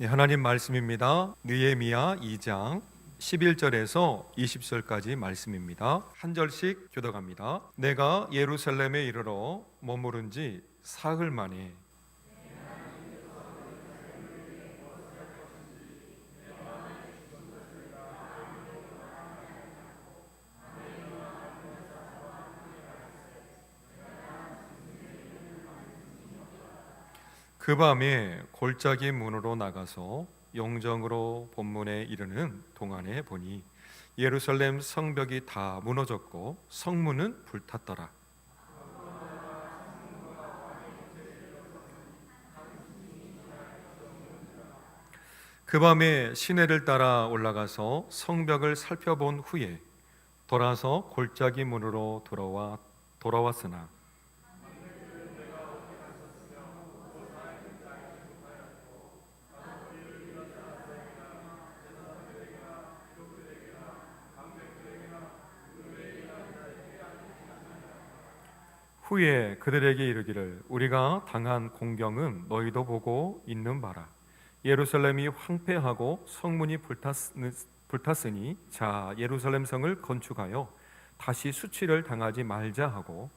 하나님 말씀입니다. 느헤미야 2장 11절에서 20절까지 말씀입니다. 한 절씩 교독합니다. 내가 예루살렘에 이르러 머무른 지 사흘 만에 그 밤에 골짜기 문으로 나가서 영정으로 본문에 이르는 동안에 보니 예루살렘 성벽이 다 무너졌고 성문은 불탔더라. 그 밤에 시내를 따라 올라가서 성벽을 살펴본 후에 돌아서 골짜기 문으로 돌아왔으나 후에 그들에게 이르기를 우리가 당한 공경은 너희도 보고 있는 바라. 예루살렘이 황폐하고 성문이 불탔으니 자 예루살렘 성을 건축하여 다시 수치를 당하지 말자 하고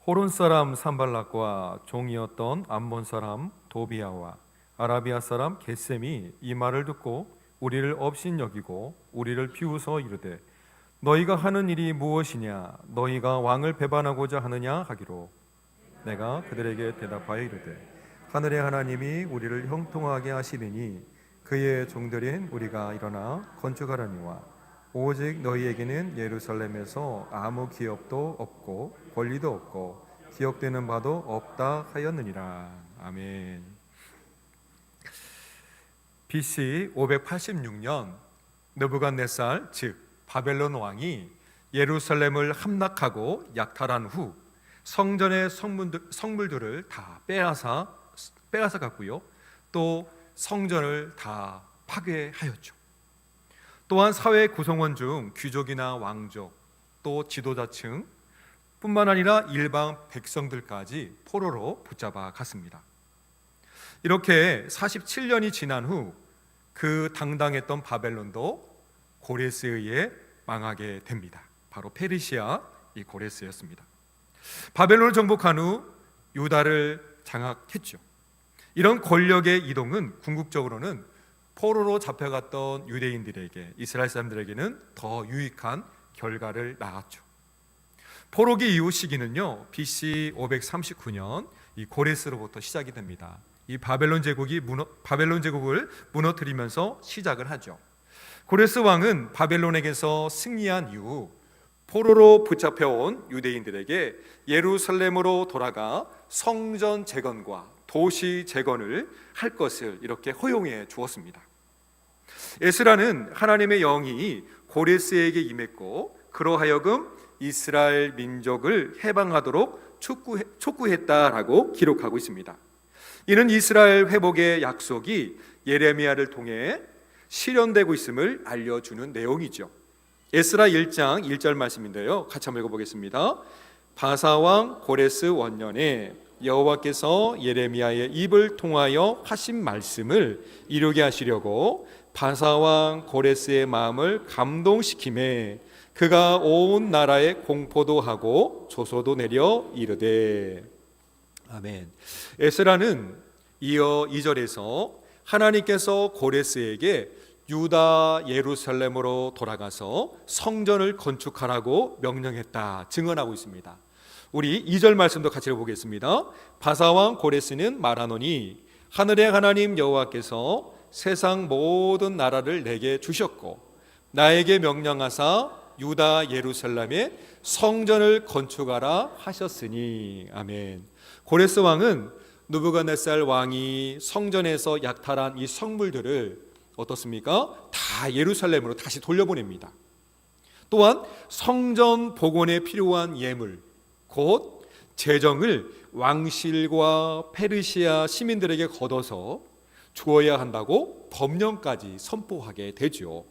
호론 사람 산발락과 종이었던 암몬 사람 도비아와 아라비아 사람 겟셈이 이 말을 듣고 우리를 업신여기고 우리를 비웃어 이르되 너희가 하는 일이 무엇이냐 너희가 왕을 배반하고자 하느냐 하기로 내가 그들에게 대답하여 이르되 하늘의 하나님이 우리를 형통하게 하시리니 그의 종들인 우리가 일어나 건축하려니와 오직 너희에게는 예루살렘에서 아무 기업도 없고 권리도 없고 기억되는 바도 없다 하였느니라. 아멘. BC 586년 느부갓네살 즉 바벨론 왕이 예루살렘을 함락하고 약탈한 후 성전의 성물들을 다 빼앗아 갔고요. 또 성전을 다 파괴하였죠. 또한 사회 구성원 중 귀족이나 왕족 또 지도자층 뿐만 아니라 일반 백성들까지 포로로 붙잡아 갔습니다. 이렇게 47년이 지난 후 그 당당했던 바벨론도 고레스에 의해 망하게 됩니다. 바로 페르시아 이 고레스였습니다. 바벨론을 정복한 후 유다를 장악했죠. 이런 권력의 이동은 궁극적으로는 포로로 잡혀갔던 유대인들에게 이스라엘 사람들에게는 더 유익한 결과를 낳았죠. 포로기 이후 시기는요 BC 539년 이 고레스로부터 시작이 됩니다. 이 바벨론 제국을 무너뜨리면서 시작을 하죠. 고레스 왕은 바벨론에게서 승리한 이후 포로로 붙잡혀온 유대인들에게 예루살렘으로 돌아가 성전 재건과 도시 재건을 할 것을 이렇게 허용해 주었습니다. 에스라는 하나님의 영이 고레스에게 임했고 그러하여금 이스라엘 민족을 해방하도록 촉구했다라고 기록하고 있습니다. 이는 이스라엘 회복의 약속이 예레미야를 통해 실현되고 있음을 알려주는 내용이죠. 에스라 1장 1절 말씀인데요, 같이 한번 읽어보겠습니다. 바사왕 고레스 원년에 여호와께서 예레미야의 입을 통하여 하신 말씀을 이루게 하시려고 바사왕 고레스의 마음을 감동시키매 그가 온 나라에 공포도 하고 조소도 내려 이르되. 아멘. 에스라는 이어 2절에서 하나님께서 고레스에게 유다 예루살렘으로 돌아가서 성전을 건축하라고 명령했다 증언하고 있습니다. 우리 2절 말씀도 같이 읽어보겠습니다. 바사왕 고레스는 말하노니 하늘의 하나님 여호와께서 세상 모든 나라를 내게 주셨고 나에게 명령하사 유다 예루살렘에 성전을 건축하라 하셨으니. 아멘. 고레스 왕은 느부갓네살 왕이 성전에서 약탈한 이 성물들을 어떻습니까? 다 예루살렘으로 다시 돌려보냅니다. 또한 성전 복원에 필요한 예물 곧 재정을 왕실과 페르시아 시민들에게 걷어서 주어야 한다고 법령까지 선포하게 되죠.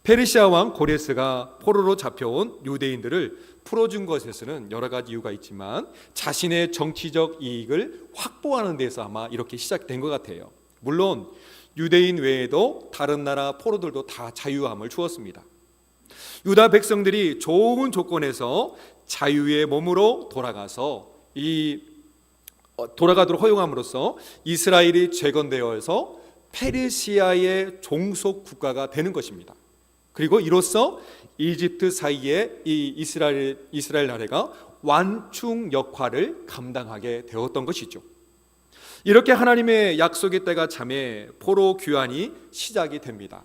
페르시아 왕 고레스가 포로로 잡혀온 유대인들을 풀어준 것에서는 여러 가지 이유가 있지만 자신의 정치적 이익을 확보하는 데서 아마 이렇게 시작된 것 같아요. 물론 유대인 외에도 다른 나라 포로들도 다 자유함을 주었습니다. 유다 백성들이 좋은 조건에서 자유의 몸으로 돌아가도록 허용함으로써 이스라엘이 재건되어서 페르시아의 종속 국가가 되는 것입니다. 그리고 이로써 이집트 사이에 이 이스라엘 나라가 완충 역할을 감당하게 되었던 것이죠. 이렇게 하나님의 약속의 때가 참에 포로 귀환이 시작이 됩니다.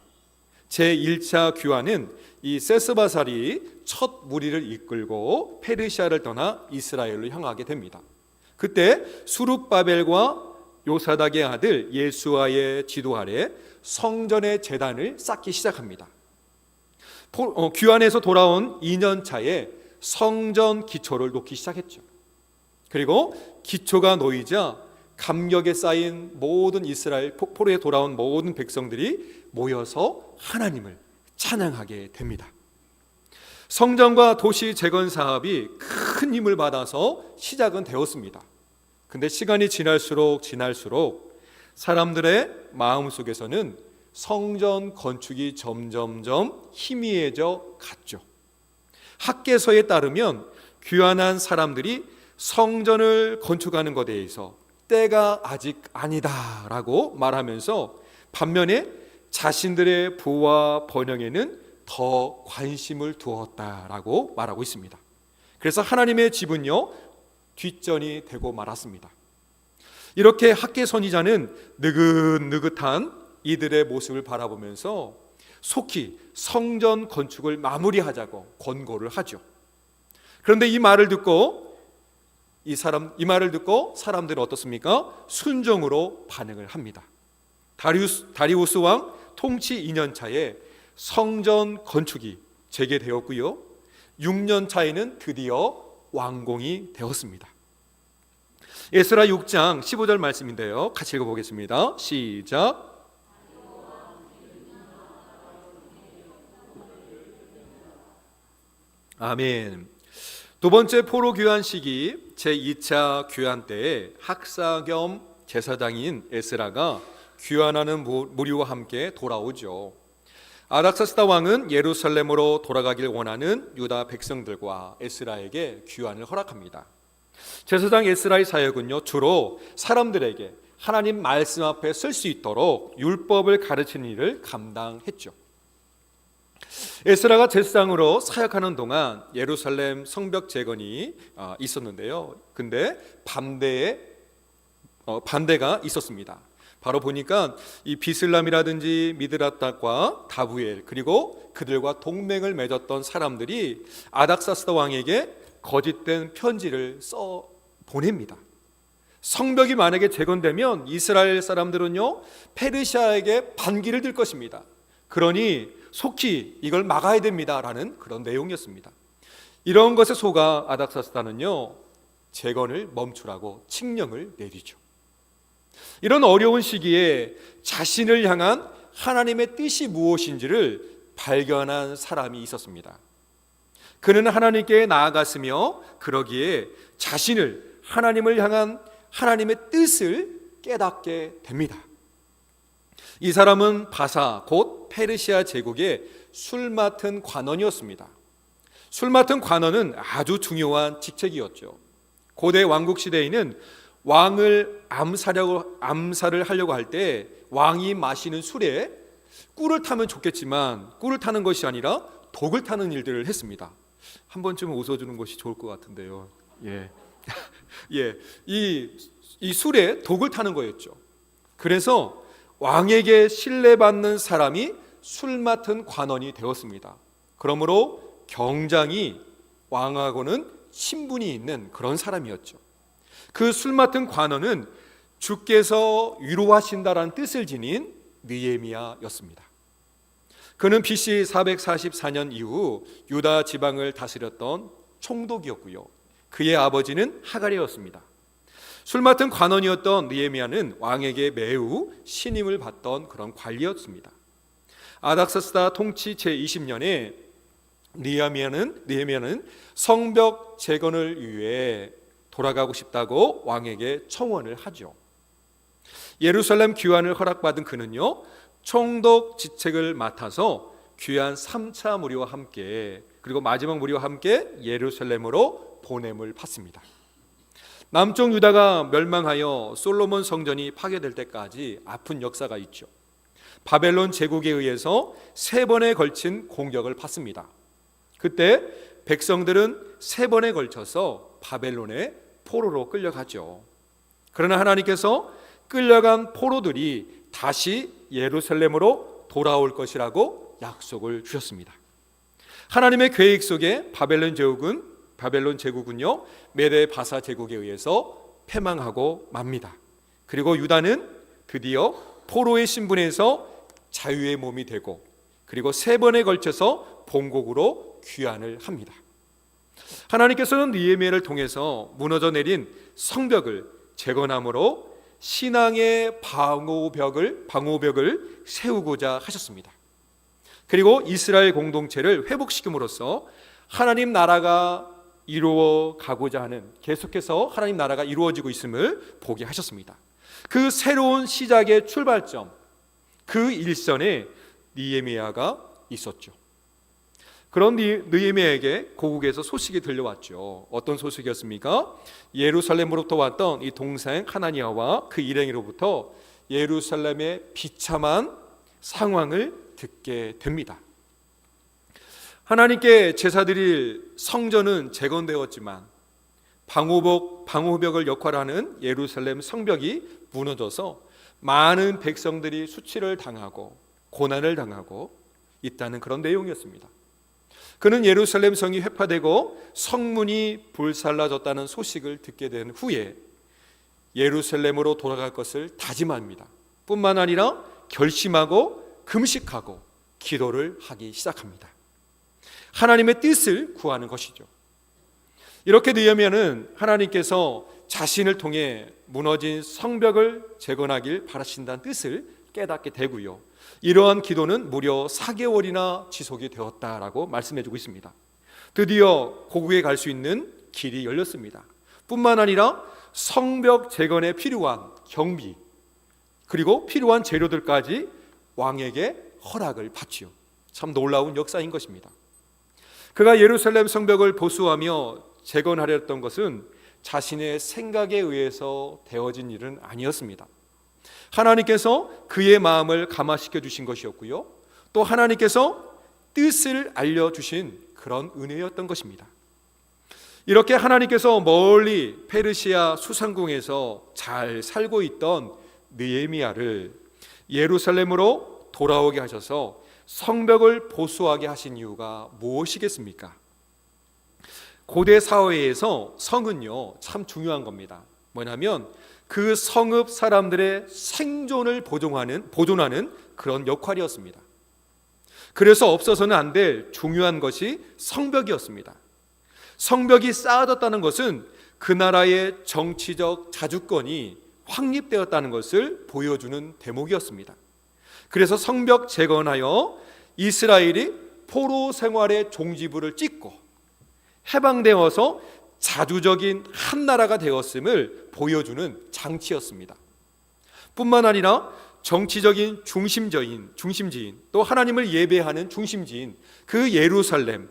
제1차 귀환은 이 세스바살이 첫 무리를 이끌고 페르시아를 떠나 이스라엘로 향하게 됩니다. 그때 수룹바벨과 요사닥의 아들 예수아의 지도 아래 성전의 제단을 쌓기 시작합니다. 귀환에서 돌아온 2년 차에 성전 기초를 놓기 시작했죠. 그리고 기초가 놓이자 감격에 쌓인 모든 이스라엘 포로에 돌아온 모든 백성들이 모여서 하나님을 찬양하게 됩니다. 성전과 도시 재건 사업이 큰 힘을 받아서 시작은 되었습니다. 근데 시간이 지날수록 사람들의 마음속에서는 성전 건축이 점점점 희미해져 갔죠. 학계서에 따르면 귀환한 사람들이 성전을 건축하는 것에 대해서 때가 아직 아니다라고 말하면서 반면에 자신들의 부와 번영에는 더 관심을 두었다라고 말하고 있습니다. 그래서 하나님의 집은요 뒷전이 되고 말았습니다. 이렇게 학계 선지자는 느긋느긋한 이들의 모습을 바라보면서 속히 성전 건축을 마무리하자고 권고를 하죠. 그런데 이 말을 듣고 사람들은 어떻습니까? 순종으로 반응을 합니다. 다리우스 왕 통치 2년 차에 성전 건축이 재개되었고요. 6년 차에는 드디어 완공이 되었습니다. 에스라 6장 15절 말씀인데요. 같이 읽어보겠습니다. 시작. 아멘. 두 번째 포로 귀환 시기 제2차 귀환 때에 학사 겸 제사장인 에스라가 귀환하는 무리와 함께 돌아오죠. 아닥사스다 왕은 예루살렘으로 돌아가길 원하는 유다 백성들과 에스라에게 귀환을 허락합니다. 제사장 에스라의 사역은요 주로 사람들에게 하나님 말씀 앞에 설 수 있도록 율법을 가르치는 일을 감당했죠. 에스라가 제사장으로 사역하는 동안 예루살렘 성벽 재건이 있었는데요. 근데 반대가 있었습니다. 바로 보니까 이 비슬람이라든지 미드라닥과 다부엘 그리고 그들과 동맹을 맺었던 사람들이 아닥사스다 왕에게 거짓된 편지를 써 보냅니다. 성벽이 만약에 재건되면 이스라엘 사람들은요 페르시아에게 반기를 들 것입니다. 그러니 속히 이걸 막아야 됩니다라는 그런 내용이었습니다. 이런 것에 속아 아닥사스다는요 재건을 멈추라고 칙령을 내리죠. 이런 어려운 시기에 자신을 향한 하나님의 뜻이 무엇인지를 발견한 사람이 있었습니다. 그는 하나님께 나아갔으며 그러기에 자신을 하나님을 향한 하나님의 뜻을 깨닫게 됩니다. 이 사람은 바사 곧 페르시아 제국의 술 맡은 관원이었습니다. 술 맡은 관원은 아주 중요한 직책이었죠. 고대 왕국 시대에는 왕을 암살을 하려고 할 때 왕이 마시는 술에 꿀을 타면 좋겠지만 꿀을 타는 것이 아니라 독을 타는 일들을 했습니다. 한 번쯤은 웃어주는 것이 좋을 것 같은데요. 이 술에 독을 타는 거였죠. 그래서 왕에게 신뢰받는 사람이 술 맡은 관원이 되었습니다. 그러므로 경장이 왕하고는 친분이 있는 그런 사람이었죠. 그 술 맡은 관원은 주께서 위로하신다라는 뜻을 지닌 느헤미야였습니다. 그는 BC 444년 이후 유다 지방을 다스렸던 총독이었고요. 그의 아버지는 하갈이었습니다. 술 맡은 관원이었던 느헤미야는 왕에게 매우 신임을 받던 그런 관리였습니다. 아닥사스다 통치 제20년에 느헤미야는 성벽 재건을 위해 돌아가고 싶다고 왕에게 청원을 하죠. 예루살렘 귀환을 허락받은 그는요, 총독 직책을 맡아서 귀환 3차 무리와 함께, 그리고 마지막 무리와 함께 예루살렘으로 보냄을 받습니다. 남쪽 유다가 멸망하여 솔로몬 성전이 파괴될 때까지 아픈 역사가 있죠. 바벨론 제국에 의해서 3번에 걸친 공격을 받습니다. 그때 백성들은 3번에 걸쳐서 바벨론의 포로로 끌려가죠. 그러나 하나님께서 끌려간 포로들이 다시 예루살렘으로 돌아올 것이라고 약속을 주셨습니다. 하나님의 계획 속에 바벨론 제국은요, 메데 바사 제국에 의해서 패망하고 맙니다. 그리고 유다는 드디어 포로의 신분에서 자유의 몸이 되고, 그리고 3번에 걸쳐서 본국으로 귀환을 합니다. 하나님께서는 느헤미야를 통해서 무너져 내린 성벽을 재건함으로 신앙의 방호벽을 세우고자 하셨습니다. 그리고 이스라엘 공동체를 회복시킴으로써 하나님 나라가 이루어 가고자 하는, 계속해서 하나님 나라가 이루어지고 있음을 보게 하셨습니다. 그 새로운 시작의 출발점, 그 일선에 느헤미야가 있었죠. 그런 느헤미야에게 고국에서 소식이 들려왔죠. 어떤 소식이었습니까? 예루살렘으로부터 왔던 이 동생 하나니아와 그 일행으로부터 예루살렘의 비참한 상황을 듣게 됩니다. 하나님께 제사드릴 성전은 재건되었지만 방호벽을 역할하는 예루살렘 성벽이 무너져서 많은 백성들이 수치를 당하고 고난을 당하고 있다는 그런 내용이었습니다. 그는 예루살렘 성이 회파되고 성문이 불살라졌다는 소식을 듣게 된 후에 예루살렘으로 돌아갈 것을 다짐합니다. 뿐만 아니라 결심하고 금식하고 기도를 하기 시작합니다. 하나님의 뜻을 구하는 것이죠. 이렇게 되면은 하나님께서 자신을 통해 무너진 성벽을 재건하길 바라신다는 뜻을 깨닫게 되고요. 이러한 기도는 무려 4개월이나 지속이 되었다라고 말씀해주고 있습니다. 드디어 고국에 갈 수 있는 길이 열렸습니다. 뿐만 아니라 성벽 재건에 필요한 경비, 그리고 필요한 재료들까지 왕에게 허락을 받지요. 참 놀라운 역사인 것입니다. 그가 예루살렘 성벽을 보수하며 재건하려 했던 것은 자신의 생각에 의해서 되어진 일은 아니었습니다. 하나님께서 그의 마음을 감화시켜 주신 것이었고요, 또 하나님께서 뜻을 알려주신 그런 은혜였던 것입니다. 이렇게 하나님께서 멀리 페르시아 수상궁에서 잘 살고 있던 느헤미야를 예루살렘으로 돌아오게 하셔서 성벽을 보수하게 하신 이유가 무엇이겠습니까? 고대 사회에서 성은요, 참 중요한 겁니다. 뭐냐면 그 성읍 사람들의 생존을 보존하는 그런 역할이었습니다. 그래서 없어서는 안 될 중요한 것이 성벽이었습니다. 성벽이 쌓아졌다는 것은 그 나라의 정치적 자주권이 확립되었다는 것을 보여주는 대목이었습니다. 그래서 성벽 재건하여 이스라엘이 포로 생활의 종지부를 찍고 해방되어서 자주적인 한 나라가 되었음을 보여주는 장치였습니다. 뿐만 아니라 정치적인 중심지인 또 하나님을 예배하는 중심지인 그 예루살렘을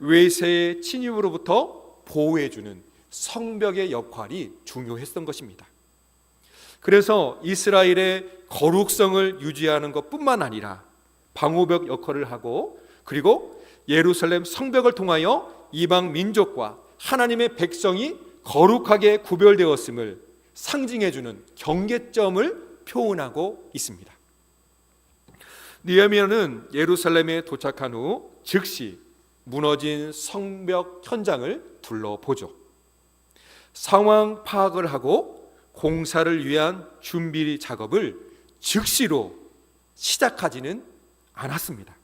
외세의 침입으로부터 보호해주는 성벽의 역할이 중요했던 것입니다. 그래서 이스라엘의 거룩성을 유지하는 것뿐만 아니라 방호벽 역할을 하고, 그리고 예루살렘 성벽을 통하여 이방 민족과 하나님의 백성이 거룩하게 구별되었음을 상징해주는 경계점을 표현하고 있습니다. 느헤미야는 예루살렘에 도착한 후 즉시 무너진 성벽 현장을 둘러보죠. 상황 파악을 하고 공사를 위한 준비 작업을 즉시로 시작하지는 않았습니다.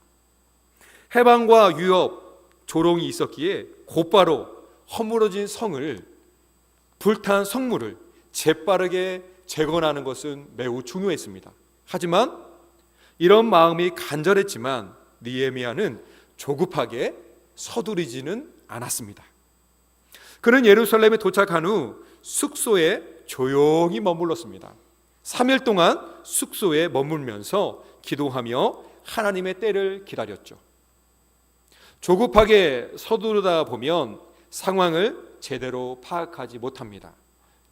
해방과 유업, 조롱이 있었기에 곧바로 허물어진 성을 불탄 성물을 재빠르게 재건하는 것은 매우 중요했습니다. 하지만 이런 마음이 간절했지만 느헤미야는 조급하게 서두르지는 않았습니다. 그는 예루살렘에 도착한 후 숙소에 조용히 머물렀습니다. 3일 동안 숙소에 머물면서 기도하며 하나님의 때를 기다렸죠. 조급하게 서두르다 보면 상황을 제대로 파악하지 못합니다.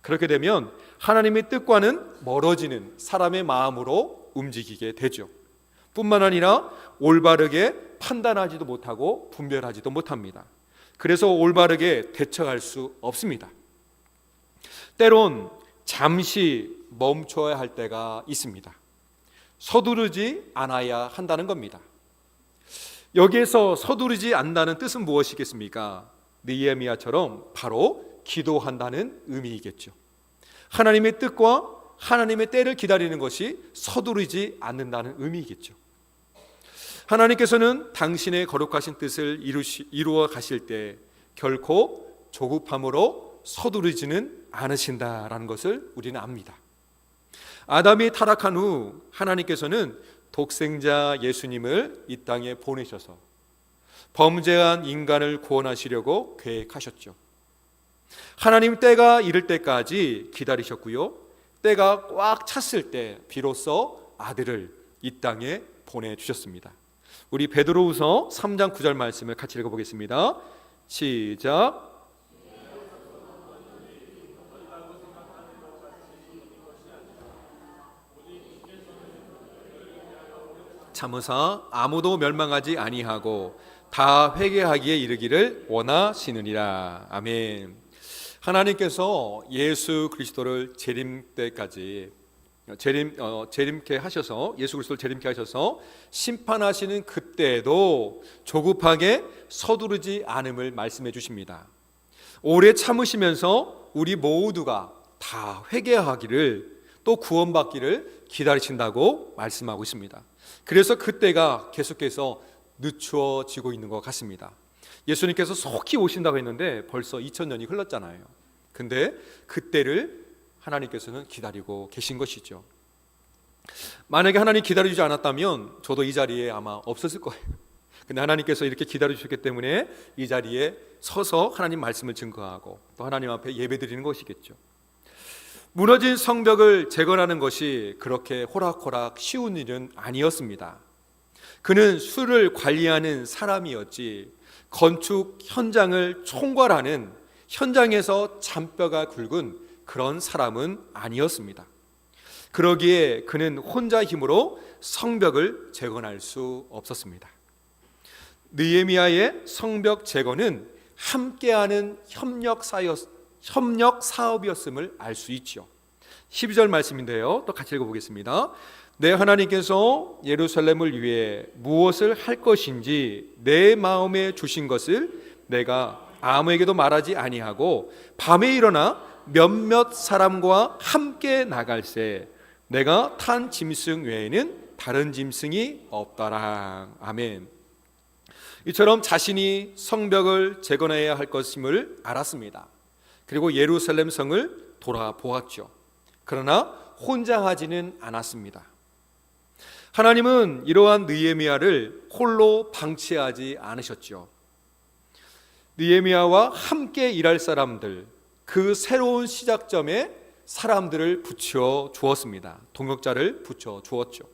그렇게 되면 하나님의 뜻과는 멀어지는 사람의 마음으로 움직이게 되죠. 뿐만 아니라 올바르게 판단하지도 못하고 분별하지도 못합니다. 그래서 올바르게 대처할 수 없습니다. 때론 잠시 멈춰야 할 때가 있습니다. 서두르지 않아야 한다는 겁니다. 여기에서 서두르지 않는다는 뜻은 무엇이겠습니까? 느헤미야처럼 바로 기도한다는 의미이겠죠. 하나님의 뜻과 하나님의 때를 기다리는 것이 서두르지 않는다는 의미이겠죠. 하나님께서는 당신의 거룩하신 뜻을 이루어 가실 때 결코 조급함으로 서두르지는 않으신다라는 것을 우리는 압니다. 아담이 타락한 후 하나님께서는 독생자 예수님을 이 땅에 보내셔서 범죄한 인간을 구원하시려고 계획하셨죠. 하나님 때가 이를 때까지 기다리셨고요. 때가 꽉 찼을 때 비로소 아들을 이 땅에 보내주셨습니다. 우리 베드로후서 3장 9절 말씀을 같이 읽어보겠습니다. 시작. 참으사 아무도 멸망하지 아니하고 다 회개하기에 이르기를 원하시느니라. 아멘. 하나님께서 예수 그리스도를 재림케 하셔서 예수 그리스도를 재림케 하셔서 심판하시는 그때에도 조급하게 서두르지 않음을 말씀해 주십니다. 오래 참으시면서 우리 모두가 다 회개하기를 또 구원받기를 기다리신다고 말씀하고 있습니다. 그래서 그때가 계속해서 늦추어지고 있는 것 같습니다. 예수님께서 속히 오신다고 했는데 벌써 2000년이 흘렀잖아요. 근데 그때를 하나님께서는 기다리고 계신 것이죠. 만약에 하나님 기다려주지 않았다면 저도 이 자리에 아마 없었을 거예요. 근데 하나님께서 이렇게 기다려주셨기 때문에 이 자리에 서서 하나님 말씀을 증거하고 또 하나님 앞에 예배드리는 것이겠죠. 무너진 성벽을 재건하는 것이 그렇게 호락호락 쉬운 일은 아니었습니다. 그는 수를 관리하는 사람이었지 건축 현장을 총괄하는 현장에서 잔뼈가 굵은 그런 사람은 아니었습니다. 그러기에 그는 혼자 힘으로 성벽을 재건할 수 없었습니다. 느헤미야의 성벽 재건은 함께하는 협력 사업이었음을 알 수 있죠. 12절 말씀인데요. 또 같이 읽어보겠습니다. 내 하나님께서 예루살렘을 위해 무엇을 할 것인지 내 마음에 주신 것을 내가 아무에게도 말하지 아니하고 밤에 일어나 몇몇 사람과 함께 나갈새 내가 탄 짐승 외에는 다른 짐승이 없더라. 아멘. 이처럼 자신이 성벽을 재건해야 할 것임을 알았습니다. 그리고 예루살렘 성을 돌아보았죠. 그러나 혼자 하지는 않았습니다. 하나님은 이러한 느헤미야를 홀로 방치하지 않으셨죠. 느헤미야와 함께 일할 사람들, 그 새로운 시작점에 사람들을 붙여 주었습니다. 동역자를 붙여 주었죠.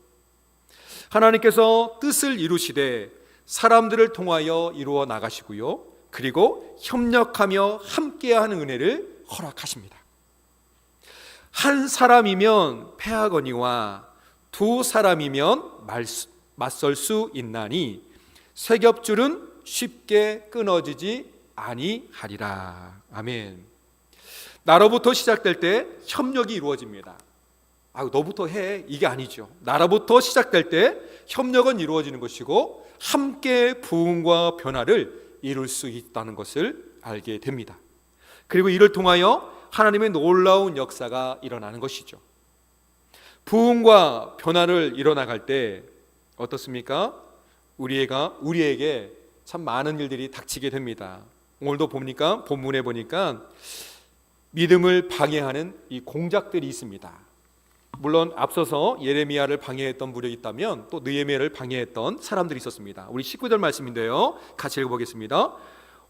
하나님께서 뜻을 이루시되 사람들을 통하여 이루어 나가시고요. 그리고 협력하며 함께하는 은혜를 허락하십니다. 한 사람이면 패하거니와 두 사람이면 맞설 수 있나니 쇠겹줄은 쉽게 끊어지지 아니하리라. 아멘. 나로부터 시작될 때 협력이 이루어집니다. 너부터 해, 이게 아니죠. 나로부터 시작될 때 협력은 이루어지는 것이고 함께 부흥과 변화를 이룰 수 있다는 것을 알게 됩니다. 그리고 이를 통하여 하나님의 놀라운 역사가 일어나는 것이죠. 부흥과 변화를 이뤄나갈 때 어떻습니까? 우리에게 참 많은 일들이 닥치게 됩니다. 오늘도 보니까 본문에 보니까 믿음을 방해하는 이 공작들이 있습니다. 물론 앞서서 예레미야를 방해했던 무력이 있다면 또 느헤미야를 방해했던 사람들이 있었습니다. 우리 19절 말씀인데요, 같이 읽어보겠습니다.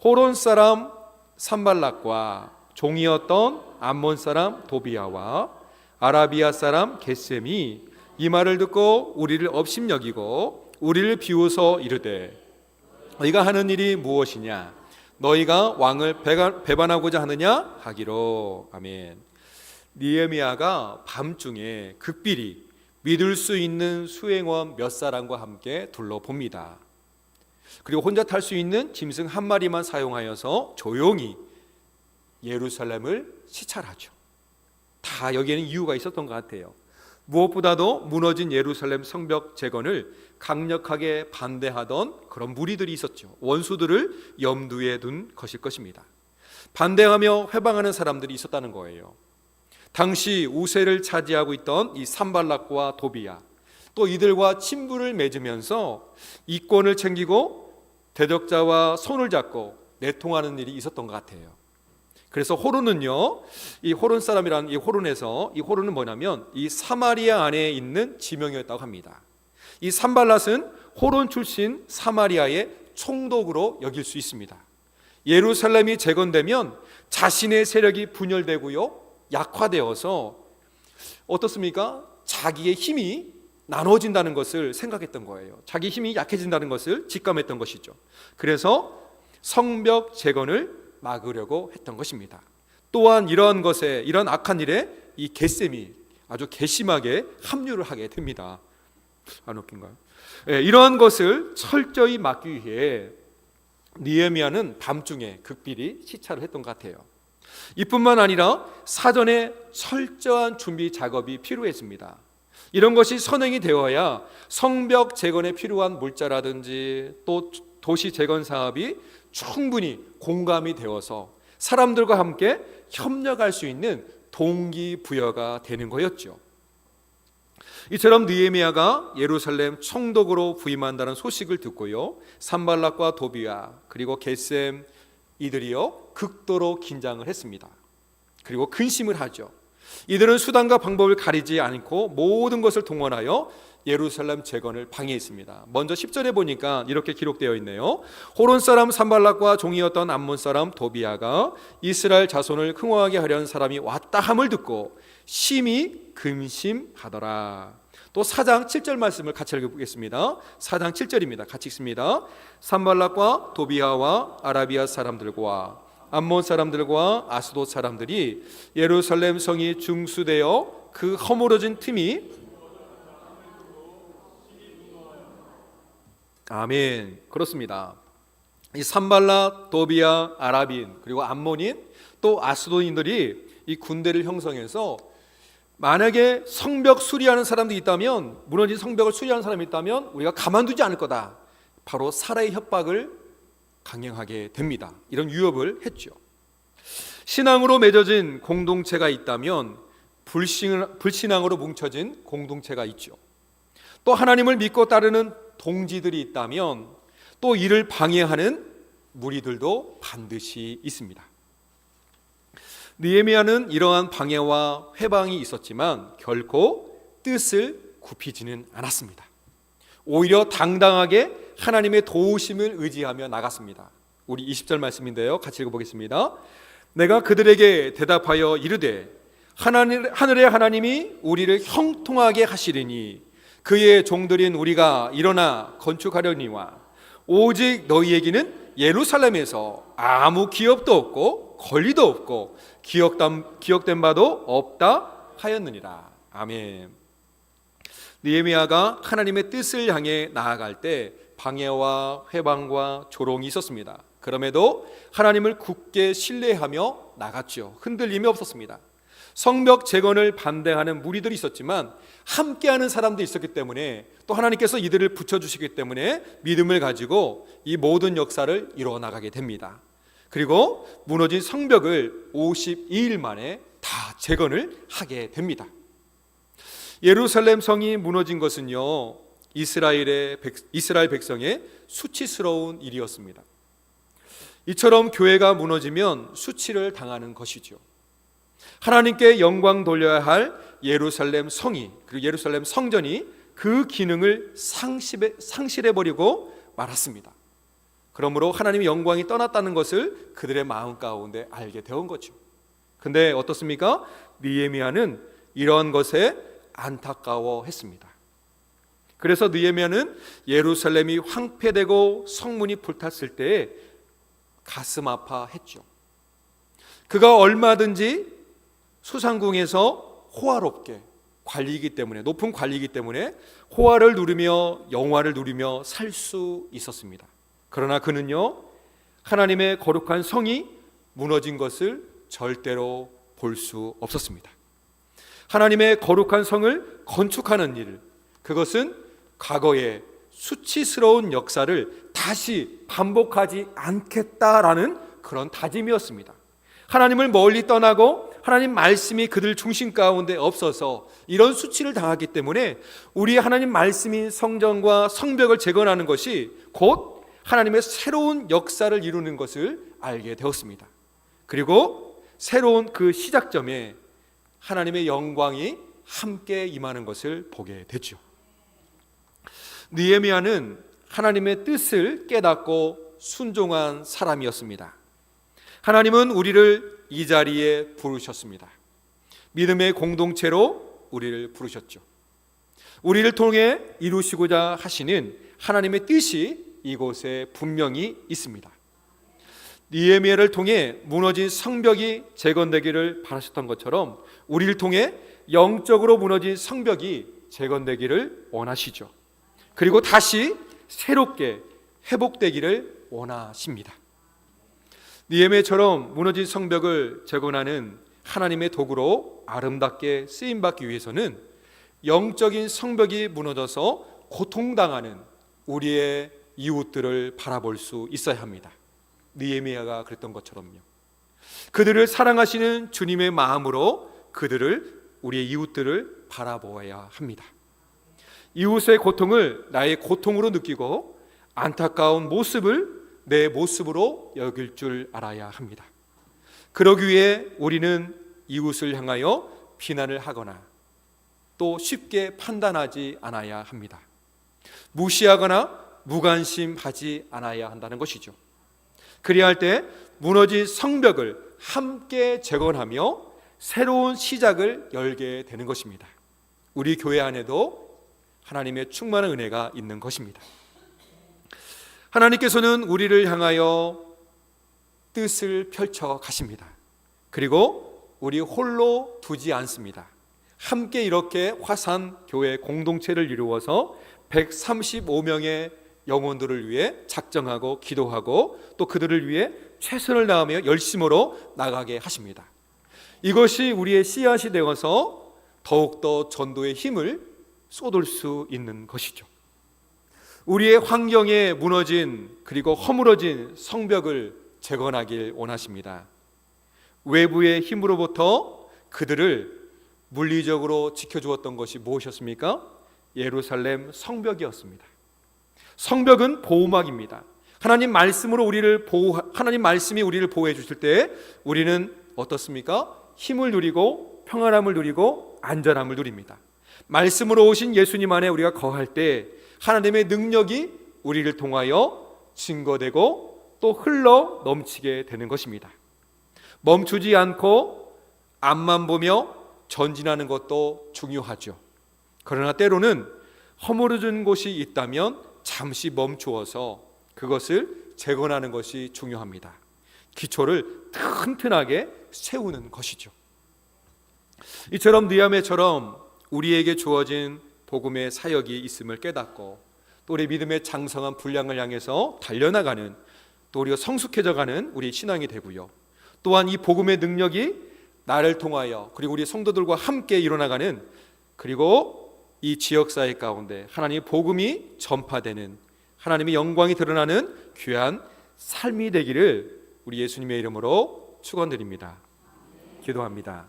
호론 사람 산발락과 종이었던 암몬 사람 도비야와 아라비아 사람 겟셈이 이 말을 듣고 우리를 업심여기고 우리를 비웃어 이르되 너희가 하는 일이 무엇이냐? 너희가 왕을 배반하고자 하느냐? 하기로. 아멘. 느헤미야가 밤중에 극비리 믿을 수 있는 수행원 몇 사람과 함께 둘러봅니다. 그리고 혼자 탈 수 있는 짐승 한 마리만 사용하여서 조용히 예루살렘을 시찰하죠. 다 여기에는 이유가 있었던 것 같아요. 무엇보다도 무너진 예루살렘 성벽 재건을 강력하게 반대하던 그런 무리들이 있었죠. 원수들을 염두에 둔 것일 것입니다. 반대하며 회방하는 사람들이 있었다는 거예요. 당시 우세를 차지하고 있던 이 산발락과 도비야, 또 이들과 친분을 맺으면서 이권을 챙기고 대적자와 손을 잡고 내통하는 일이 있었던 것 같아요. 그래서 호론은요, 이 호론 사람이라는 이 호론에서, 이 호론은 뭐냐면 이 사마리아 안에 있는 지명이었다고 합니다. 이 산발랏은 호론 출신 사마리아의 총독으로 여길 수 있습니다. 예루살렘이 재건되면 자신의 세력이 분열되고요, 약화되어서 어떻습니까? 자기의 힘이 나눠진다는 것을 생각했던 거예요. 자기 힘이 약해진다는 것을 직감했던 것이죠. 그래서 성벽 재건을 막으려고 했던 것입니다. 또한 이러한 것에, 이런 악한 일에 이 겟셈이 아주 괘씸하게 합류를 하게 됩니다. 안 웃긴가요? 이러한 것을 철저히 막기 위해 느헤미야는 밤중에 극비리 시찰을 했던 것 같아요. 이뿐만 아니라 사전에 철저한 준비 작업이 필요했습니다. 이런 것이 선행이 되어야 성벽 재건에 필요한 물자라든지 또 도시 재건 사업이 충분히 공감이 되어서 사람들과 함께 협력할 수 있는 동기부여가 되는 거였죠. 이처럼 느헤미야가 예루살렘 총독으로 부임한다는 소식을 듣고요, 산발락과 도비야 그리고 겟셈 이들이요 극도로 긴장을 했습니다. 그리고 근심을 하죠. 이들은 수단과 방법을 가리지 않고 모든 것을 동원하여 예루살렘 재건을 방해했습니다. 먼저 10절에 보니까 이렇게 기록되어 있네요. 호론 사람 산발락과 종이었던 암몬 사람 도비야가 이스라엘 자손을 흥황하게 하려는 사람이 왔다 함을 듣고 심히 근심하더라. 또 4장 7절 말씀을 같이 읽어보겠습니다. 4장 7절입니다. 같이 읽습니다. 산발락과 도비야와 아라비아 사람들과 암몬 사람들과 아스돗 사람들이 예루살렘 성이 중수되어 그 허물어진 틈이 아멘. 그렇습니다. 이 산발락, 도비야, 아라빈 그리고 암몬인 또 아스돗인들이 이 군대를 형성해서 만약에 성벽 수리하는 사람들이 있다면, 무너진 성벽을 수리하는 사람이 있다면 우리가 가만두지 않을 거다. 바로 살해의 협박을 강행하게 됩니다. 이런 위협을 했죠. 신앙으로 맺어진 공동체가 있다면 불신앙으로 뭉쳐진 공동체가 있죠. 또 하나님을 믿고 따르는 동지들이 있다면 또 이를 방해하는 무리들도 반드시 있습니다. 느헤미야는 이러한 방해와 회방이 있었지만 결코 뜻을 굽히지는 않았습니다. 오히려 당당하게 하나님의 도우심을 의지하며 나갔습니다. 우리 20절 말씀인데요, 같이 읽어보겠습니다. 내가 그들에게 대답하여 이르되 하늘의 하나님이 우리를 형통하게 하시리니 그의 종들인 우리가 일어나 건축하려니와 오직 너희에게는 예루살렘에서 아무 기업도 없고 권리도 없고 기억된 바도 없다 하였느니라. 아멘. 느헤미야가 하나님의 뜻을 향해 나아갈 때 방해와 회방과 조롱이 있었습니다. 그럼에도 하나님을 굳게 신뢰하며 나갔죠. 흔들림이 없었습니다. 성벽 재건을 반대하는 무리들이 있었지만 함께하는 사람들이 있었기 때문에 또 하나님께서 이들을 붙여주시기 때문에 믿음을 가지고 이 모든 역사를 이루어 나가게 됩니다. 그리고 무너진 성벽을 52일 만에 다 재건을 하게 됩니다. 예루살렘 성이 무너진 것은요, 이스라엘 백성의 수치스러운 일이었습니다. 이처럼 교회가 무너지면 수치를 당하는 것이죠. 하나님께 영광 돌려야 할 예루살렘 성이, 그리고 예루살렘 성전이 그 기능을 상실해버리고 말았습니다. 그러므로 하나님의 영광이 떠났다는 것을 그들의 마음 가운데 알게 되온 거죠. 근데 어떻습니까? 느헤미야는 이러한 것에 안타까워했습니다. 그래서 느헤미야는 예루살렘이 황폐되고 성문이 불탔을 때에 가슴 아파했죠. 그가 얼마든지 수상궁에서 호화롭게 관리이기 때문에, 높은 관리이기 때문에 호화를 누리며 영화를 누리며 살 수 있었습니다. 그러나 그는요, 하나님의 거룩한 성이 무너진 것을 절대로 볼 수 없었습니다. 하나님의 거룩한 성을 건축하는 일, 그것은 과거의 수치스러운 역사를 다시 반복하지 않겠다라는 그런 다짐이었습니다. 하나님을 멀리 떠나고 하나님 말씀이 그들 중심 가운데 없어서 이런 수치를 당하기 때문에 우리 하나님 말씀인 성전과 성벽을 재건하는 것이 곧 하나님의 새로운 역사를 이루는 것을 알게 되었습니다. 그리고 새로운 그 시작점에 하나님의 영광이 함께 임하는 것을 보게 됐죠. 느헤미야는 하나님의 뜻을 깨닫고 순종한 사람이었습니다. 하나님은 우리를 이 자리에 부르셨습니다. 믿음의 공동체로 우리를 부르셨죠. 우리를 통해 이루시고자 하시는 하나님의 뜻이 이곳에 분명히 있습니다. 느헤미야를 통해 무너진 성벽이 재건되기를 바라셨던 것처럼 우리를 통해 영적으로 무너진 성벽이 재건되기를 원하시죠. 그리고 다시 새롭게 회복되기를 원하십니다. 느헤미야처럼 무너진 성벽을 재건하는 하나님의 도구로 아름답게 쓰임받기 위해서는 영적인 성벽이 무너져서 고통당하는 우리의 이웃들을 바라볼 수 있어야 합니다. 느헤미야가 그랬던 것처럼요. 그들을 사랑하시는 주님의 마음으로 그들을, 우리의 이웃들을 바라보아야 합니다. 이웃의 고통을 나의 고통으로 느끼고 안타까운 모습을 내 모습으로 여길 줄 알아야 합니다. 그러기 위해 우리는 이웃을 향하여 비난을 하거나 또 쉽게 판단하지 않아야 합니다. 무시하거나 무관심하지 않아야 한다는 것이죠. 그리야 할 때 무너진 성벽을 함께 재건하며 새로운 시작을 열게 되는 것입니다. 우리 교회 안에도 하나님의 충만한 은혜가 있는 것입니다. 하나님께서는 우리를 향하여 뜻을 펼쳐 가십니다. 그리고 우리 홀로 두지 않습니다. 함께 이렇게 화산 교회 공동체를 이루어서 135명의 영혼들을 위해 작정하고 기도하고 또 그들을 위해 최선을 다하며 열심으로 나가게 하십니다. 이것이 우리의 씨앗이 되어서 더욱더 전도의 힘을 쏟을 수 있는 것이죠. 우리의 환경에 무너진 그리고 허물어진 성벽을 재건하길 원하십니다. 외부의 힘으로부터 그들을 물리적으로 지켜주었던 것이 무엇이었습니까? 예루살렘 성벽이었습니다. 성벽은 보호막입니다. 하나님 말씀으로 하나님 말씀이 우리를 보호해 주실 때 우리는 어떻습니까? 힘을 누리고 평안함을 누리고 안전함을 누립니다. 말씀으로 오신 예수님 안에 우리가 거할 때 하나님의 능력이 우리를 통하여 증거되고 또 흘러 넘치게 되는 것입니다. 멈추지 않고 앞만 보며 전진하는 것도 중요하죠. 그러나 때로는 허물어진 곳이 있다면 잠시 멈추어서 그것을 재건하는 것이 중요합니다. 기초를 튼튼하게 세우는 것이죠. 이처럼 느헤미야처럼 우리에게 주어진 복음의 사역이 있음을 깨닫고 또 우리 믿음의 장성한 분량을 향해서 달려나가는, 또 우리가 성숙해져가는 우리 신앙이 되고요. 또한 이 복음의 능력이 나를 통하여 그리고 우리 성도들과 함께 일어나가는, 그리고 이 지역사회 가운데 하나님의 복음이 전파되는, 하나님의 영광이 드러나는 귀한 삶이 되기를 우리 예수님의 이름으로 축원드립니다. 기도합니다.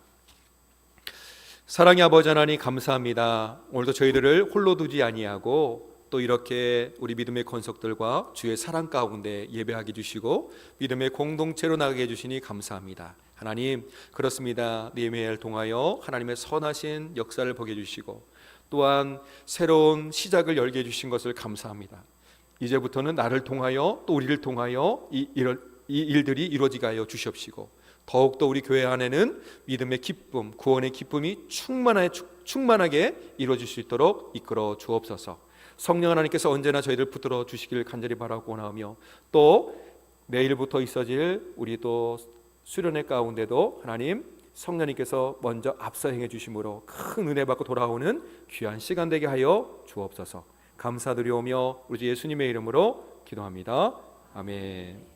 사랑의 아버지 하나님, 감사합니다. 오늘도 저희들을 홀로 두지 아니하고 또 이렇게 우리 믿음의 권속들과 주의 사랑 가운데 예배하게 해주시고 믿음의 공동체로 나가게 해주시니 감사합니다. 하나님, 그렇습니다. 느헤미야를 통하여 하나님의 선하신 역사를 보게 해주시고 또한 새로운 시작을 열게 해주신 것을 감사합니다. 이제부터는 나를 통하여 또 우리를 통하여 이 일들이 이루어지게 하여 주시옵시고 더욱더 우리 교회 안에는 믿음의 기쁨, 구원의 기쁨이 충만하게 이루어질 수 있도록 이끌어 주옵소서. 성령 하나님께서 언제나 저희를 붙들어 주시길 간절히 바라고 원하며 또 내일부터 있어질 우리 또 수련회 가운데도 하나님 성령님께서 먼저 앞서 행해 주심으로 큰 은혜 받고 돌아오는 귀한 시간 되게 하여 주옵소서. 감사드리오며 우리 주 예수님의 이름으로 기도합니다. 아멘.